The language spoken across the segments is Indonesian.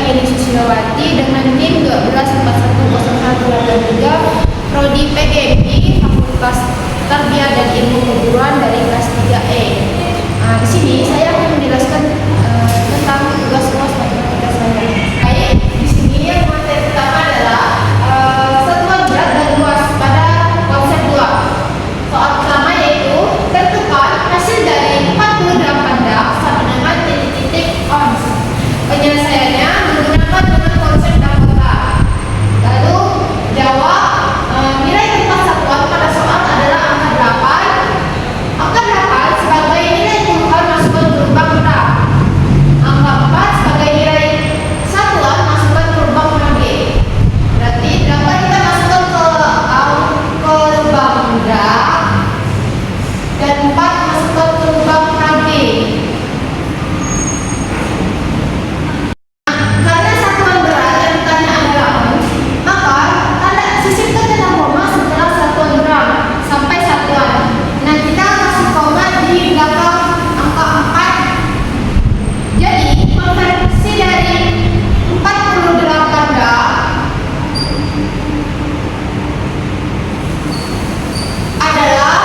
Yeni Susilawati dengan NIM 12410183 Prodi PGMI Fakultas Tarbiyah dan Ilmu Keguruan dari kelas 3E. Di sini saya akan menjelaskan tentang tugas UAS matematika saya. Baik, di sini yang materi pertama adalah satuan berat dan luas pada konsep 2. Soal pertama yaitu tentukan hasil dari 48 dak sama dengan titik-titik ons. Penyelesaiannya menggunakan dengan konsep dakota. Lalu jawab nilai tempat satuan pada soal adalah angka 8. Angka 8 sebagai nilai puluhan masukkan ke lubang berat. Angka 4 sebagai nilai satuan masukkan ke lubang B. Berarti 8 kita masukkan ke lubang berat dan 4 masukkan ke lubang B. Karena satuan berat yang ditanya adalah ons, maka sisipkan tanda koma setelah satuan berat sampai satuan. Nah, kita kasih koma di belakang angka 4. Jadi, konversi dari 48 dak adalah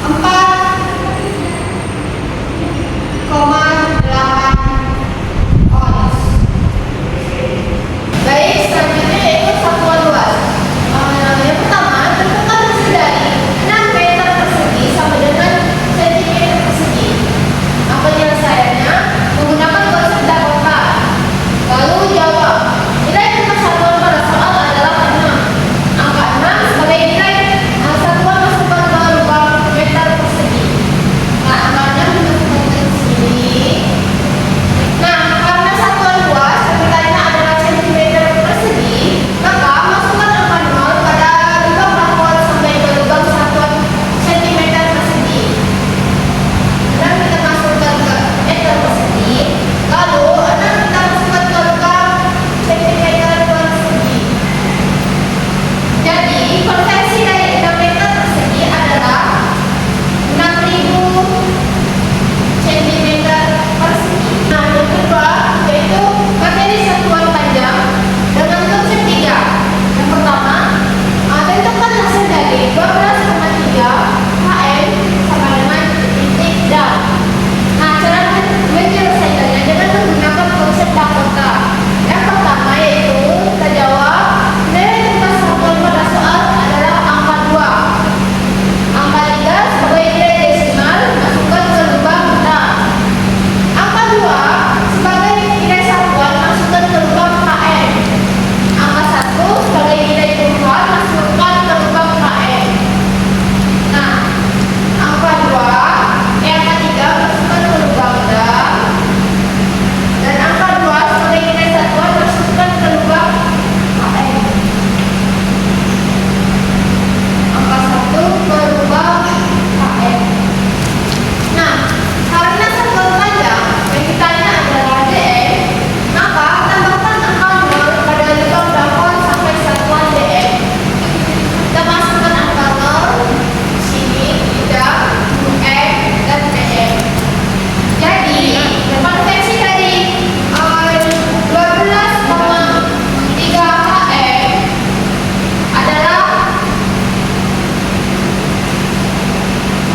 4,8 ons. Baik, selanjutnya yaitu satuan luas. Yang pertama, tentukan hasil dari 6 meter persegi sama dengan cm persegi. Penyelesaiannya menggunakan konsep dakota. Lalu jawab. Nilai tempat satuan pada soal adalah 6. Angka 6 sebagai nilai satuan masukkan ke lubang meter persegi. Nah, angka 6 dimasukkan ke sini. Nah, karena satuan luas yang ditanya adalah cm persegi, maka masukkan angka 0 pada lubang bakal sampai ke lubang satuan cm persegi. Dan kita masukkan ke meter persegi, lalu 6 kita masukkan ke lubang cm persegi. Jadi, konversi dari 6 meter persegi adalah 6.000 cm persegi. Nah, yang kedua yaitu materi satuan panjang dengan konsep 3. Yang pertama, tentukan hasil dari 12,3 km sama dengan titik dak. Nah, cara menyelesaikannya dengan menggunakan konsep dakota. Yang pertama yaitu kita jawab nilai tempat satuan pada soal adalah angka 2. Angka 3 sebagai nilai desimal masukkan ke lubang dak. Angka 2 sebagai nilai satuan masukkan ke lubang KM. Angka 1 sebagai nilai puluhan masukkan ke lubang KM. Nah, angka 3 masukkan ke lubang dak. Dan angka 2 sebagai nilai satuan masukkan ke lubang KM. Angka 1 ke lubang KM. Nah, karena satuan panjang yang ditanya adalah DM, maka tambahkan angka 0 pada lubang dakon sampai satuan DM. Kita masukkan angka 0 di sini, 3, UM, dan PM. Jadi, konversi dari 12,3 km adalah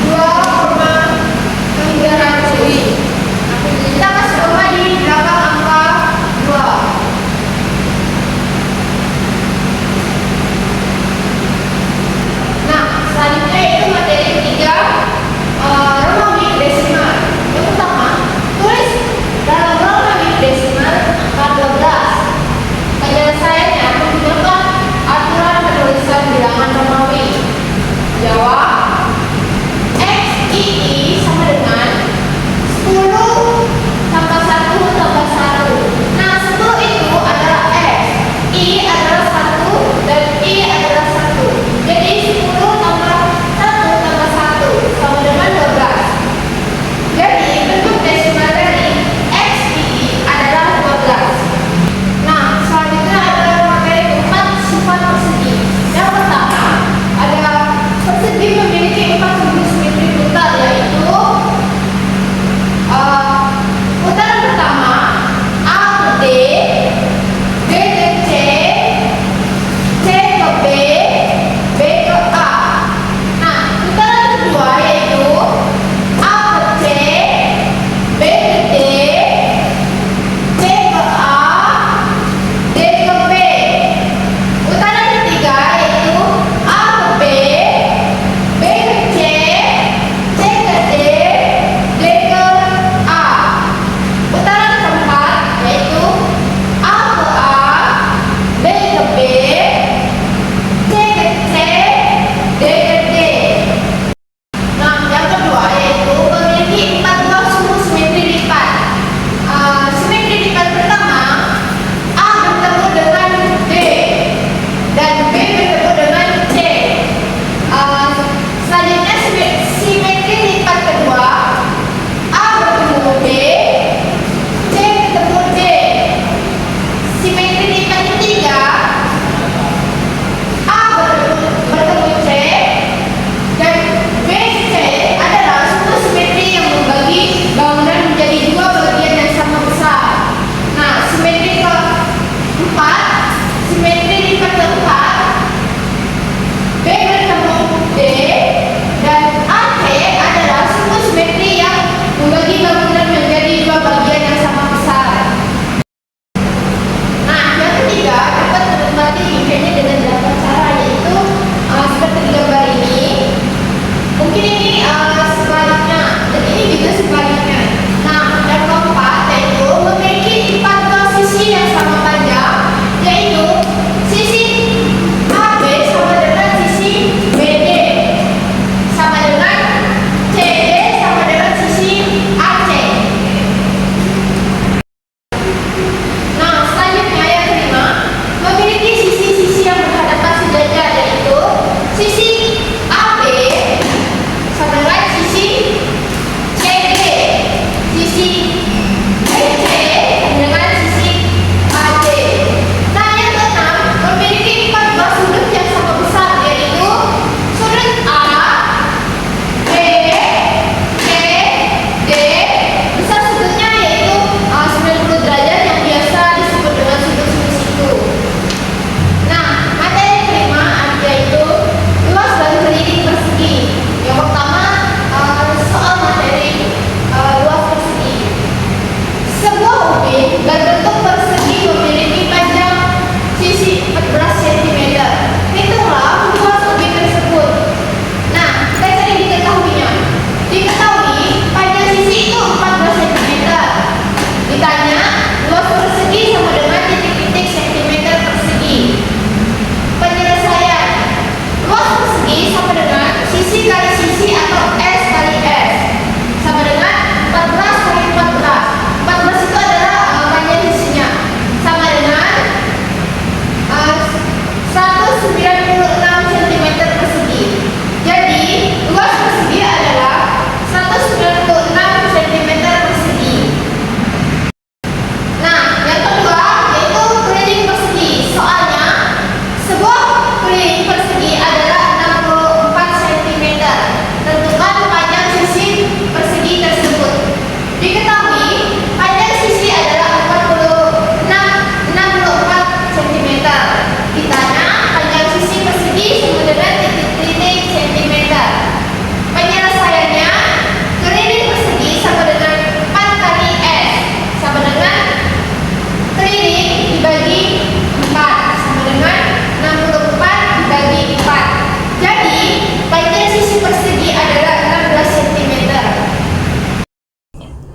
2,300. Kita kasih koma di belakang angka 2. Nah, selanjutnya itu materi ketiga, Romawi desimal. Yang pertama, tulis dalam Romawi desimal angka 12. Penyelesaiannya menggunakan aturan penulisan bilangan Romawi. Jawab. XII sama dengan 10 tambah 1 tambah 1. Nah, 10 itu adalah X, I adalah 1, dan I adalah 1. Jadi 10 tambah 1 tambah 1 sama dengan 12. Jadi bentuk desimal dari XII adalah 12. Nah, selanjutnya adalah materi keempat, sifat persegi. Yang pertama, ada persegi memiliki 4 sudut simetri total, yaitu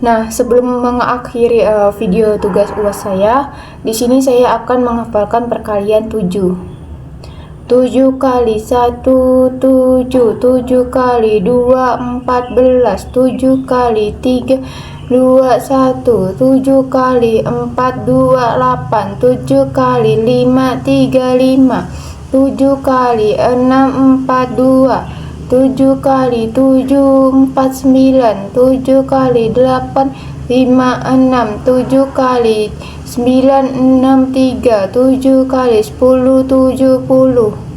Nah, sebelum mengakhiri video tugas UAS saya, di sini saya akan menghafalkan perkalian 7. 7 kali 1 7, 7 kali 2 14, 7 kali 3 2 1, 7 kali 4 2 8, 7 kali 5 3 5, 7 kali 6 4 2, 7 kali 7 4 9, 7 kali 8 5 6, 7 kali 9 6 3, 7 kali 10 70.